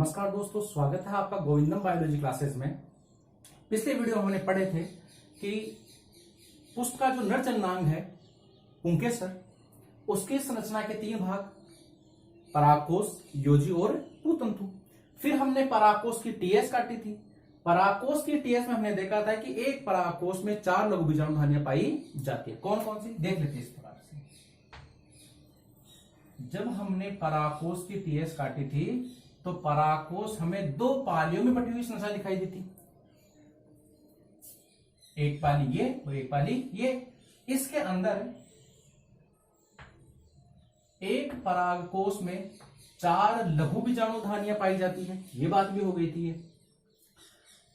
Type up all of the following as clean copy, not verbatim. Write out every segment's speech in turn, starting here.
नमस्कार दोस्तों, स्वागत है आपका गोविंदम बायोलॉजी क्लासेस में। पिछले वीडियो में हमने पढ़े थे कि पुष्प का जो नर चंद्रांग है पुंकेसर, उसकी संरचना के 3 भाग, परागकोश, योजी और पुतंतु। फिर हमने परागकोश की टीएस काटी थी। परागकोश की टीएस में हमने देखा था कि एक परागकोश में 4 लघु बीजाणु धानियां पाई जाती है। कौन कौन सी देख लेते हैं इस प्रकार से। जब हमने परागकोश की टीएस काटी थी तो परागकोश हमें 2 पालियों में बटी हुई संरचना दिखाई देती, एक पाली ये और एक पाली ये। इसके अंदर एक परागकोश में 4 लघु बीजाणु धानियां पाई जाती है। ये बात भी हो गई थी। ये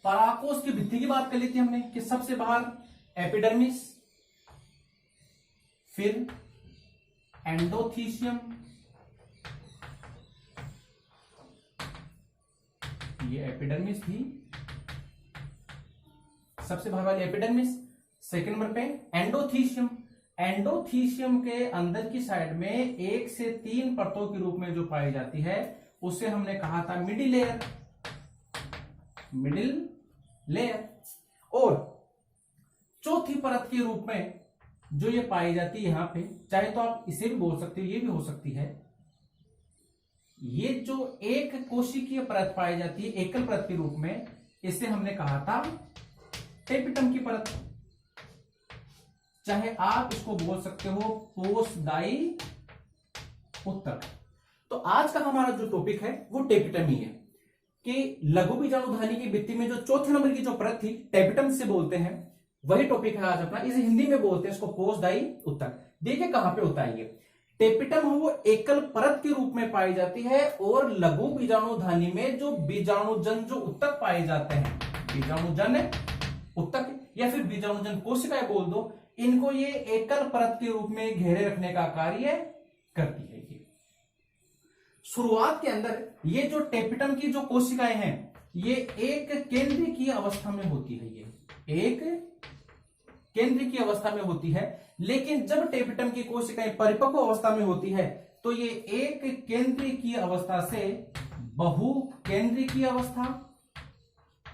परागकोश की भित्ति की बात कर ली थी हमने कि सबसे बाहर एपिडर्मिस, फिर एंडोथीशियम, ये एपिडर्मिस थी, सबसे बाहर वाली एपिडर्मिस। सेकंड नंबर पे एंडोथीशियम। एंडोथीशियम के अंदर की साइड में 1 से 3 परतों के रूप में जो पाई जाती है उसे हमने कहा था मिडिल लेयर, मिडिल लेयर। और चौथी परत के रूप में जो ये पाई जाती है यहां पे, चाहे तो आप इसे भी बोल सकते हो, ये भी हो सकती है, ये जो एक कोशिकीय परत पाई जाती है एकल परत के रूप में, इसे हमने कहा था टेपिटम की परत। चाहे आप इसको बोल सकते हो पोस्टडाई उत्तक। तो आज का हमारा जो टॉपिक है वो टेपिटम ही है कि लघु बीजाणु धानी की भित्ति में जो चौथे नंबर की जो परत थी टेपिटम से बोलते हैं, वही टॉपिक है आज अपना। इसे हिंदी में बोलते हैं इसको पोस्टडाई उत्तक। देखिए कहां पे होता है ये टेपिटम, वो एकल परत के रूप में पाई जाती है। और लघु बीजाणु धानी में जो बीजाणुजन जो उत्तक पाए जाते हैं, बीजाणुजन उत्तक या फिर बीजाणुजन कोशिकाएं बोल दो, इनको ये एकल परत के रूप में घेरे रखने का कार्य करती है। ये शुरुआत के अंदर ये जो टेपिटम की जो कोशिकाएं हैं ये एक केंद्रीय की अवस्था में होती है। ये एक केंद्रीय की अवस्था में होती है, लेकिन जब टेपिटम की कोशिकाएं परिपक्व अवस्था में होती है तो ये एक केंद्रीय की अवस्था से बहु केंद्रीय की अवस्था,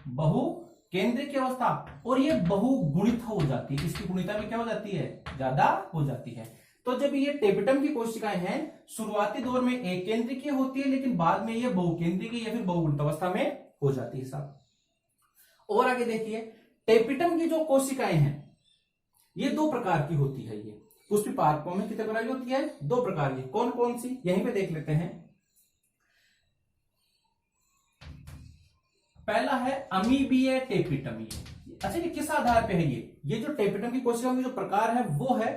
बहु केंद्रीय की अवस्था, और ये बहुगुणित हो जाती है। इसकी गुणिता भी क्या हो जाती है, ज्यादा हो जाती है। तो जब ये टेपिटम की कोशिकाएं हैं शुरुआती दौर में एक केंद्रीय की होती है, लेकिन बाद में ये बहुकेंद्रीय की या फिर बहुगुणित अवस्था में हो जाती है साहब। और आगे देखिए, टेपिटम की जो कोशिकाएं हैं ये 2 प्रकार की होती है। ये पुष्पी पार्कों में कितने प्रकार की होती है, 2 प्रकार की। कौन कौन सी, यहीं पे देख लेते हैं। पहला है अमीबीय टेपिटम। अच्छा, ये किस आधार पे है? ये जो टेपिटम की कोशिकाओं के जो प्रकार है वो है,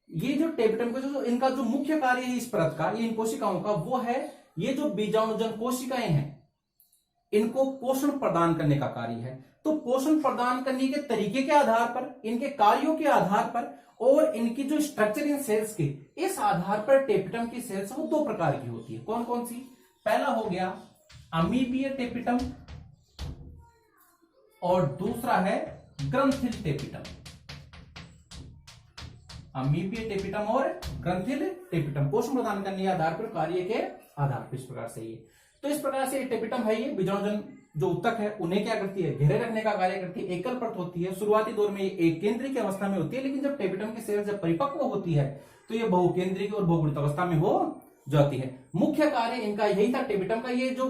ये जो टेपिटम का जो इनका जो मुख्य कार्य है इस परत का, ये इन कोशिकाओं का, वो है ये जो बीजाणुजन कोशिकाएं हैं इनको पोषण प्रदान करने का कार्य है। तो पोषण प्रदान करने के तरीके के आधार पर, इनके कार्यों के आधार पर और इनकी जो स्ट्रक्चर इन सेल्स के, इस आधार पर टेपिटम की सेल्स वो 2 प्रकार की होती है। कौन कौन सी? पहला हो गया अमीबीय टेपिटम और दूसरा है ग्रंथिल टेपिटम। अमीबीय टेपिटम और ग्रंथिल टेपिटम पोषण प्रदान करने के आधार पर, कार्य के आधार पर, इस प्रकार से ये। तो इस प्रकार से टेपिटम है, ये बीजाणुजन जो उत्तक है उन्हें क्या करती है, घेरे रखने का कार्य करती है। एकल परत होती है, शुरुआती दौर में एक केंद्रीय की अवस्था में होती है, लेकिन जब टेपिटम की सेल्स जब परिपक्व होती है तो ये बहुकेंद्रीय और बहुगुणित अवस्था में हो जाती है। मुख्य कार्य इनका यही था टेपिटम का, ये जो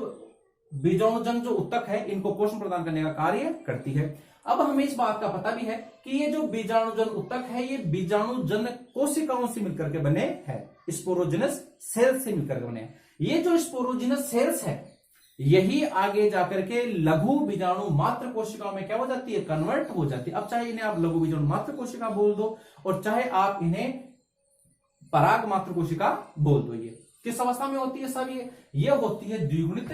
बीजाणुजन जो उत्तक है इनको पोषण प्रदान करने का कार्य करती है। अब हमें इस बात का पता भी है कि ये जो बीजाणुजन उत्तक है ये बीजाणुजन कोशिकाओं से मिलकर के बने हैं, स्पोरोजिनस सेल्स से मिलकर के बने हैं। ये जो स्पोरोजिनस सेल्स है यही आगे जाकर के लघु बीजाणु मात्र कोशिकाओं में क्या हो जाती है, कन्वर्ट हो जाती है। अब चाहे इन्हें आप लघु बीजाणु मात्र कोशिका बोल दो और चाहे आप इन्हें पराग मात्र कोशिका बोल दो। ये किस अवस्था में होती है सब? ये होती है द्विगुणित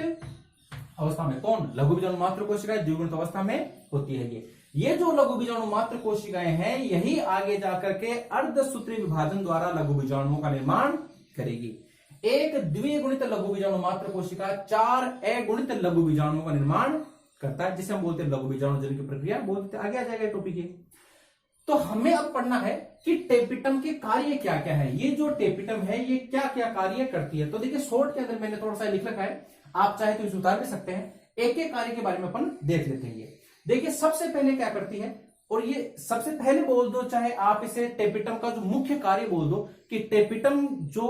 अवस्था में। कौन? लघु बीजाणु मात्र कोशिकाएं द्विगुणित अवस्था में होती है। ये जो लघु बीजाणु मात्र कोशिकाएं हैं यही आगे जाकर के अर्धसूत्री विभाजन द्वारा लघु बीजाणुओं का निर्माण करेगी। एक द्विगुणित लघु बीजाणु मात्र कोशिका 4 अगुणित लघु बीजाणुओं का निर्माण करता है, जिसे हम बोलते हैं लघु बीजाणुजन की प्रक्रिया बोलते हैं। आगे आ जाएगा टॉपिक ये। तो हमें अब पढ़ना है कि टेपिटम के कार्य क्या क्या है। ये जो टेपिटम है ये क्या क्या कार्य करती है। तो देखिए शॉर्ट के अंदर मैंने थोड़ा सा लिख रखा है। आप चाहे तो इसे उतार भी सकते हैं। एक एक कार्य के बारे में अपन देख लेते हैं। ये देखिए सबसे पहले क्या करती है, और ये सबसे पहले बोल दो, चाहे आप इसे टेपिटम का जो मुख्य कार्य बोल दो कि टेपिटम जो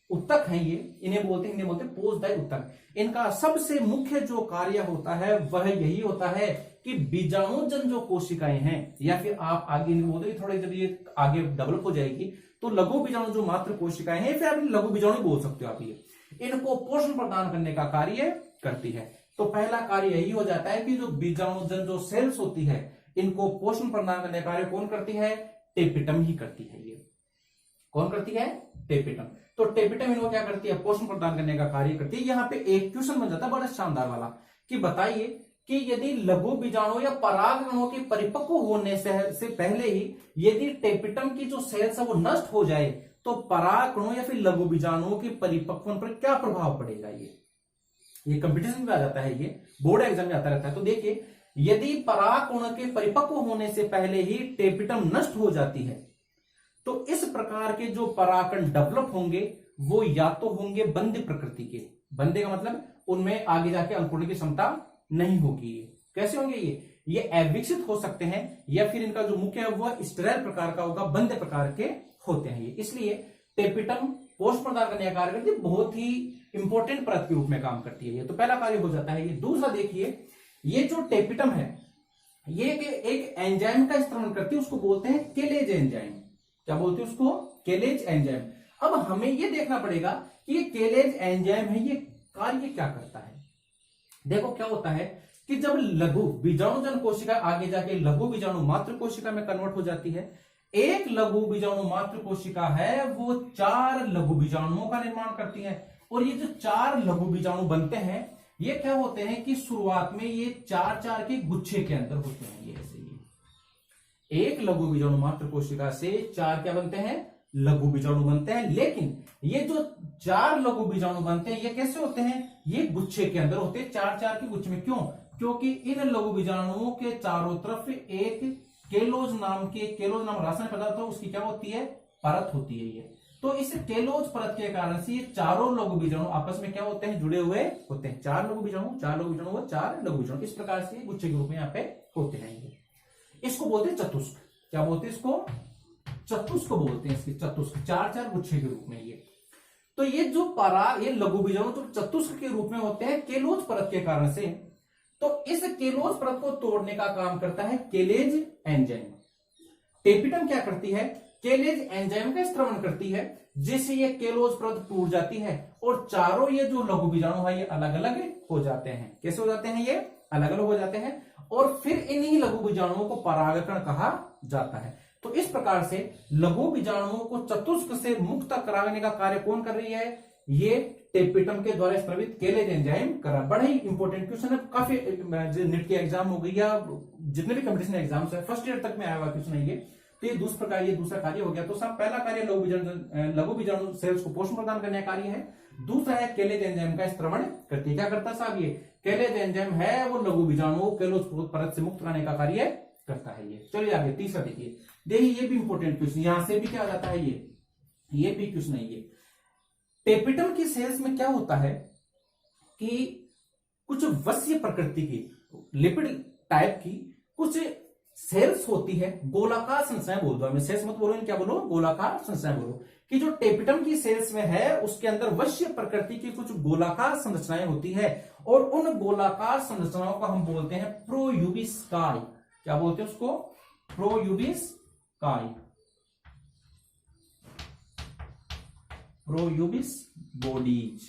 उत्तक है, ये इन्हें बोलते हैं पोषदायी उत्तक। इनका सबसे मुख्य जो कार्य होता है वह यही होता है कि बीजाणुजन जो कोशिकाएं हैं, या फिर आप आगे बोलते थोड़े जब ये आगे डेवलप हो जाएगी तो लघु बीजाणु जो मात्र कोशिकाएं हैं, फिर आप लघु बीजाणु बोल सकते हो आप, ये इनको पोषण प्रदान करने का कार्य करती है। तो पहला कार्य यही हो जाता है कि जो बीजाणुजन जो सेल्स होती है, इनको पोषण प्रदान करने का कार्य कौन करती है? टेपिटम ही करती है। ये कौन करती है? टेपिटम। तो टेपिटम इनको क्या करती है? पोषण प्रदान करने का कार्य करती है। यहाँ पे एक क्वेश्चन बन जाता है बड़ा शानदार वाला कि बताइए कि यदि लघु बीजाणु या परागकणों के परिपक्व होने से पहले ही यदि टेपिटम की जो सेल्स है वो नष्ट हो जाए तो परागकणों या फिर लघु बीजाणुओं के परिपक्वन पर क्या प्रभाव पड़ेगा? ये कंपटीशन में आ जाता है, ये बोर्ड एग्जाम में आता रहता है। तो देखिए यदि परागकण के परिपक्व होने से पहले ही टेपिटम नष्ट हो जाती है तो इस प्रकार के जो परागकण डेवलप होंगे वो या तो होंगे बंद प्रकृति के, बंदे का मतलब उनमें आगे जाके अंकुरण की क्षमता नहीं होगी। कैसे होंगे? ये अविकसित हो सकते हैं, या फिर इनका जो मुख्य है वह स्टेराइल प्रकार का होगा, बंद प्रकार के होते हैं ये। इसलिए टेपिटम पोषण प्रदान करने का कार्य करती है, बहुत ही इंपॉर्टेंट परत के रूप में काम करती है ये। तो पहला कार्य हो जाता है ये। दूसरा देखिए, ये जो टेपिटम है ये एक एंजाइम का इस्तेमाल करती है, उसको बोलते हैं केलेज एंजाइम। क्या बोलते हैं उसको? केलेज एंजाइम। अब हमें ये देखना पड़ेगा कि ये केलेज एंजाइम है, ये कार्य क्या करता है। देखो क्या होता है कि जब लघु बीजाणुजन कोशिका आगे जाके लघु बीजाणु मात्र कोशिका में कन्वर्ट हो जाती है, एक लघु बीजाणु मात्र कोशिका है वो 4 लघु बीजाणुओं का निर्माण करती है। और ये जो 4 लघु बीजाणु बनते हैं ये क्या होते हैं कि शुरुआत में ये 4-4 के गुच्छे के अंदर होते हैं। ये ऐसे ही एक लघु बीजाणु मात्र कोशिका से 4 क्या बनते हैं? लघु बीजाणु बनते हैं। लेकिन ये जो 4 लघु बीजाणु बनते हैं ये कैसे होते हैं? ये गुच्छे के अंदर होते हैं, 4-4 के गुच्छे में। क्यों? क्योंकि इन लघु बीजाणुओं के चारों तरफ एक केलोज नाम रासायनिक पदार्थ है, उसकी क्या होती है? परत होती है ये। तो इस केलोज परत के कारण से ये चारों लघु बीजाणु आपस में क्या होते हैं? जुड़े हुए होते हैं। 4 लघु बीजाणु, 4 लघु बीजाणु, 4 लघु बीजाणु, इस प्रकार से गुच्छे के रूप में यहाँ पे होते हैं ये। इसको बोलते हैं चतुष्क। क्या बोलते हैं इसको? चतुष्क बोलते हैं इसकी, चतुष्क, 4-4 गुच्छे के रूप में ये। तो ये जो ये लघु बीजाणु तो चतुष्क के रूप में होते हैं केलोज परत के कारण से। तो इस केलोज परत को तोड़ने का काम करता है केलेज एंजाइम। टेपिटम क्या करती है? केलेज एंजाइम का स्त्रवण करती है, जिससे ये केलोज परत टूट जाती है और चारों ये जो लघु बीजाणु है ये अलग अलग हो जाते हैं। कैसे हो जाते हैं? ये अलग अलग हो जाते हैं और फिर इन्हीं लघु बीजाणुओं को परागकण कहा जाता है। तो इस प्रकार से लघु बीजाणुओं को चतुष्क से मुक्त कराने का कार्य कौन कर रही है? ये टेपिटम के द्वारा स्त्रवित केलेज एंजाइम कर रहा है। बड़ा ही इंपॉर्टेंट क्वेश्चन है, काफी नेट के एग्जाम हो गई या जितने भी कंपटीशन एग्जाम्स है फर्स्ट ईयर तक में आया हुआ क्वेश्चन है ये। तो ये दूसरा कार्य हो गया। तो सब पहला कार्य लघु बीजाणु सेल्स को पोषण प्रदान करने का कार्य है। दूसरा है केलेज एंजाइम का स्त्रवण करती है। क्या करता है साहब? ये केलेज एंजाइम है वो लघु बीजाणु केलोज परत से मुक्त कराने का कार्य करता है ये। चलिए आगे तीसरा देखिए ये भी इंपॉर्टेंट क्वेश्चन, यहां से भी क्या आ जाता है ये भी क्वेश्चन है ये। टेपिटम की सेल्स में क्या होता है कि कुछ वश्य प्रकृति की लिपिड टाइप की कुछ सेल्स होती है, गोलाकार संरचनाएं बोल दो, हमें सेल्स मत बोलो, क्या बोलो? गोलाकार संरचनाएं बोलो। कि जो टेपिटम की सेल्स में है उसके अंदर वश्य प्रकृति की कुछ गोलाकार संरचनाएं होती है और उन गोलाकार संरचनाओं को हम बोलते हैं प्रोयूबिस्काई। क्या बोलते हैं उसको? प्रोयूबिस्काई, प्रोयूबिस बॉडीज।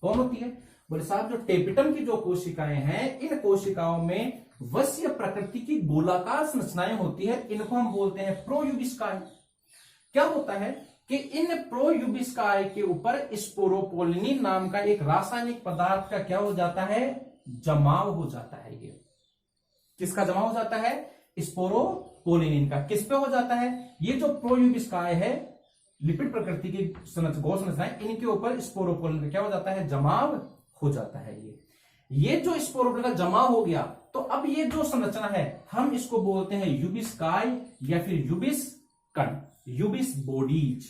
कौन होती है? बोले साहब जो टेपिटम की जो कोशिकाएं हैं इन कोशिकाओं में वश्य प्रकृति की गोलाकार संरचनाएं होती है, इनको हम बोलते हैं प्रोयूबिस्काई। क्या होता है कि इन प्रोयूबिस्काई के ऊपर स्पोरोपोलिनिन नाम का एक रासायनिक पदार्थ का क्या हो जाता है? जमाव हो जाता है। ये किसका जमाव हो जाता है? स्पोरोपोलिनिन का। किस पे हो जाता है? ये जो प्रोयूबिस्काई है लिपिड प्रकृति की गौ संरचनाएं, इनके ऊपर स्पोरोपोलिन का क्या हो जाता है? जमाव हो जाता है। ये जो स्पोरोपोलिन का जमाव हो गया तो अब ये जो संरचना है हम इसको बोलते हैं यूबिस्काई या फिर यूबिस कण, यूबिस बॉडीज,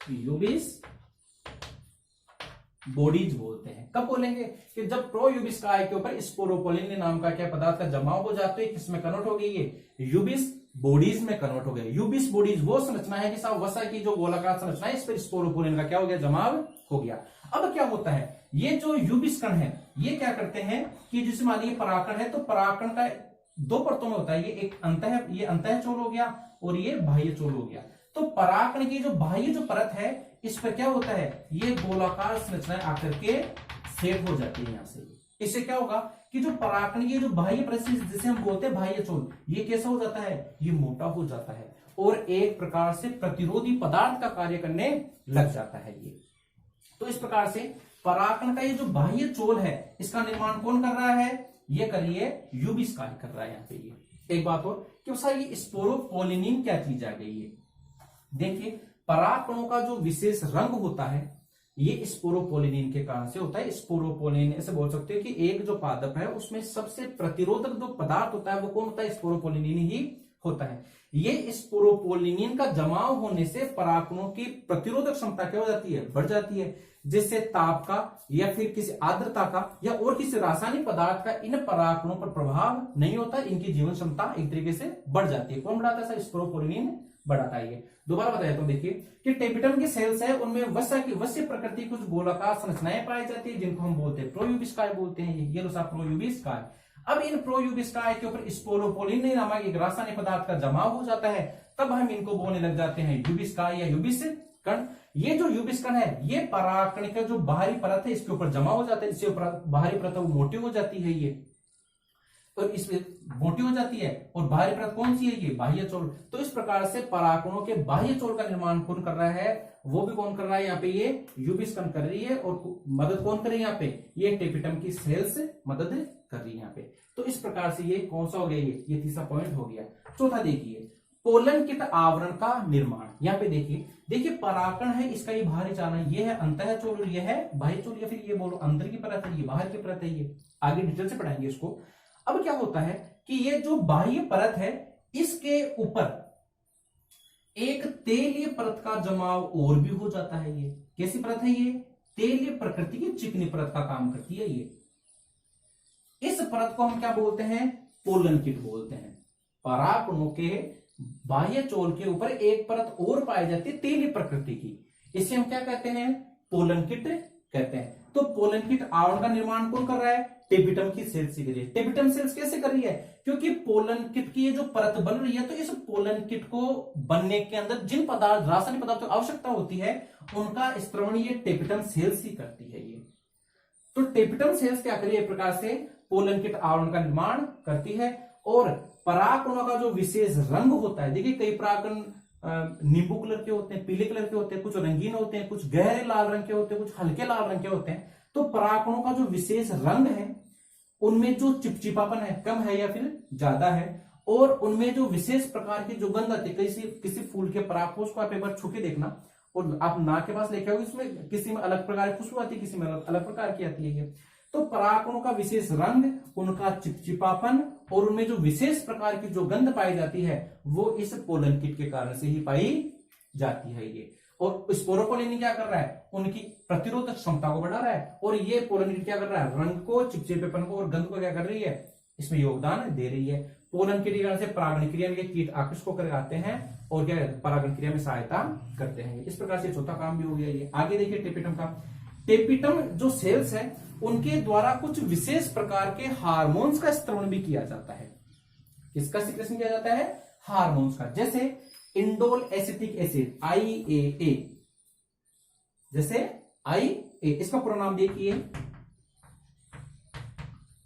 यूबिस बॉडीज बोलते हैं। कब बोलेंगे कि जब प्रोयूबिस्काई के ऊपर स्पोरोपोलिन नाम का क्या पदार्थ का जमाव हो जाते हैं, किसमें कन्वर्ट हो गई, ये यूबिस बॉडीज में कन्वर्ट हो गया। यूबिस बॉडीज वो संरचना है कि साहब वसा की जो गोलाकार संरचना है, इस पर स्पोरोपोलिन का क्या हो गया, जमाव हो गया। अब क्या होता है, ये जो यूबिस कण है ये क्या करते हैं कि जिसे मानिए परागकण है, तो परागकण का दो परतों में होता है, ये एक ये अंतः चोल हो गया और ये बाह्य चोल हो गया। तो परागकण की जो बाह्य जो परत है, इस पर क्या होता है, ये गोलाकार संरचनाएं आकर के सेट हो जाती है। यहां से इससे क्या होगा कि जो परागकण की जो बाह्य परत जिसे हम बोलते हैं बाह्य चोल, ये कैसा हो जाता है, ये मोटा हो जाता है और एक प्रकार से प्रतिरोधी पदार्थ का कार्य करने लग जाता है ये। तो इस प्रकार से परागकण का ये जो बाह्य चोल है, इसका निर्माण कौन कर रहा है, ये करिए यूबिस्काई कर रहा है। यहाँ पे ये एक बात और कि सर ये स्पोरोपोलिनिन क्या चीज आ गई है, देखिए परागकणों का जो विशेष रंग होता है ये स्पोरोपोलिनिन के कारण से होता है। स्पोरोपोलिनिन ऐसे बोल सकते हो कि एक जो पादप है उसमें सबसे प्रतिरोधक जो पदार्थ होता है वो कौन होता है, स्पोरोपोलिनिन ही होता है। ये स्पोरोपोलिनिन का जमाव होने से परागकणों की प्रतिरोधक क्षमता क्या हो जाती है, बढ़ जाती है, जिससे ताप का या फिर किसी आर्द्रता का या और किसी रासायनिक पदार्थ का इन परागकणों पर प्रभाव नहीं होता, इनकी जीवन क्षमता एक तरीके से बढ़ जाती है। कौन बढ़ाता है सर, स्पोरोपोलिनिन बढ़ाता है। दोबारा बताया तो देखिए कि टेपिटम के सेल्स है उनमें वस्य प्रकृति कुछ गोलाकार संरचनाएं पाई जाती है जिनको हम बोलते हैं प्रोयूबिस्काई बोलते हैं। ये लो प्रोयूबिस्काई। अब इन प्रोयूबिस्काई के ऊपर स्पोरोपोलिन नामक एक रासायनिक पदार्थ का जमाव हो जाता है, तब हम इनको बोलने लग जाते हैं यूबिस्काई या यूबिस कण। ये जो यूबिस कण है ये परागकण का जो बाहरी परत है इसके ऊपर जमा हो जाता है, इससे बाहरी परत वो मोटी हो जाती है ये, और इसमें मोटी हो जाती है और बाहरी परत कौन सी है, ये बाह्य चोल। तो इस प्रकार से परागकणों के बाह्य चोल का निर्माण कौन कर रहा है, वो भी कौन कर रहा है, यहाँ पे ये यूबिस कण कर रही है और मदद कौन कर रही है, यहाँ पे ये टेपिटम की सेल्स मदद कर रही है यहाँ पे। तो इस प्रकार से ये कौन सा हो गया, ये तीसरा पॉइंट हो गया। चौथा देखिए पोलन किट आवरण का निर्माण। यहाँ पे देखिए परागकण है, इसका ये बाहरी चालन, ये है अंतः चोल और ये है बाह्य चोल, या फिर ये बोलो अंदर की परत है, ये बाहर की परत है। ये आगे डिटेल से पढ़ाएंगे इसको। अब क्या होता है कि ये जो बाह्य परत है इसके ऊपर एक तेलीय परत का जमाव और भी हो जाता है। ये कैसी परत है, ये तेलीय प्रकृति की चिकनी परत का काम करती है। ये इस परत को हम क्या बोलते हैं, पोलन किट बोलते हैं। परागकणों के बाह्य चोल के ऊपर एक परत और पाई जाती है तेलीय प्रकृति की, इसे हम क्या कहते हैं, पोलन किट कहते हैं। तो पोलन किट आवरण का निर्माण कौन कर रहा है, टेपिटम की सेल्स कर रही है। टेपिटम सेल्स कैसे कर रही है, क्योंकि पोलन किट की ये जो परत बन रही है, तो इस पोलन किट को बनने के अंदर जिन पदार्थ रासायनिक पदार्थों की आवश्यकता होती है उनका स्त्रवण ये टेपिटम सेल्स ही करती है। ये तो टेपिटम सेल्स क्या करिए, एक प्रकार से पोलन किट आवरण का निर्माण करती है। और परागकणों का जो विशेष रंग होता है, देखिए कई परागकण नींबू कलर के होते हैं, पीले कलर के होते हैं, कुछ रंगीन होते हैं, कुछ गहरे लाल रंग के होते हैं, कुछ हल्के लाल रंग के होते हैं। तो परागकणों का जो विशेष रंग है उनमें जो चिपचिपापन है कम है या फिर ज्यादा है, और उनमें जो विशेष प्रकार की जो गंध आती है, किसी फूल के परागकोश को आप एक बार छू के देखना और आप नाक के पास लेके आओगे, इसमें किसी में अलग प्रकार की खुशबू आती है, किसी में अलग प्रकार की आती है ये। तो परागकणों का विशेष रंग, उनका चिपचिपापन और उनमें जो विशेष प्रकार की जो गंध पाई जाती है वो इस पोलन किट के कारण से ही पाई जाती है ये। और स्पोरोपोलिन क्या कर रहा है, उनकी प्रतिरोधक क्षमता को बढ़ा रहा है, और ये पोलन किट क्या कर रहा है, रंग को, चिपचिपेपन को और गंध को क्या कर रही है, इसमें योगदान दे रही है। पोलन किट के कारण से परागण क्रिया में कीट आकृष्ट होकर आते हैं और क्या परागण क्रिया में सहायता करते हैं। इस प्रकार से चौथा काम भी हो गया ये। आगे देखिए टेपिटम का। टेपिटम जो सेल्स है उनके द्वारा कुछ विशेष प्रकार के हार्मोन्स का स्त्रवण भी किया जाता है। किसका सिक्रेशन किया जाता है, हार्मोन्स का, जैसे इंडोल एसिटिक एसिड IAA, जैसे IA, इसका पूरा नाम देखिए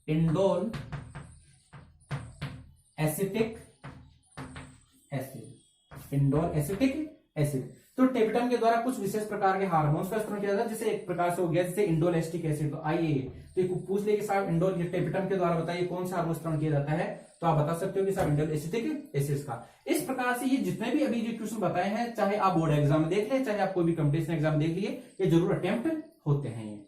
indole acetic acid, indole acetic acid. तो टेपिटम के द्वारा कुछ विशेष प्रकार के हार्मोन्स का स्त्रवण किया जाता है, जैसे एक प्रकार से हो गया जैसे इंडोल एसिटिक एसिड, तो IAA। तो एक पूछ ले कि साहब इंडोल टेपिटम के द्वारा बताइए कौन सा हार्मोन स्त्रवण किया जाता है, तो आप बता सकते हो कि साहब इंडोल एसिटिक एसिड का। इस प्रकार से ये जितने भी अभी जो क्वेश्चन बताए हैं, चाहे आप बोर्ड एग्जाम में देख ले, चाहे आप कोई भी कंपटीशन एग्जाम देख लिए, ये जरूर अटेम्प्ट होते हैं ये।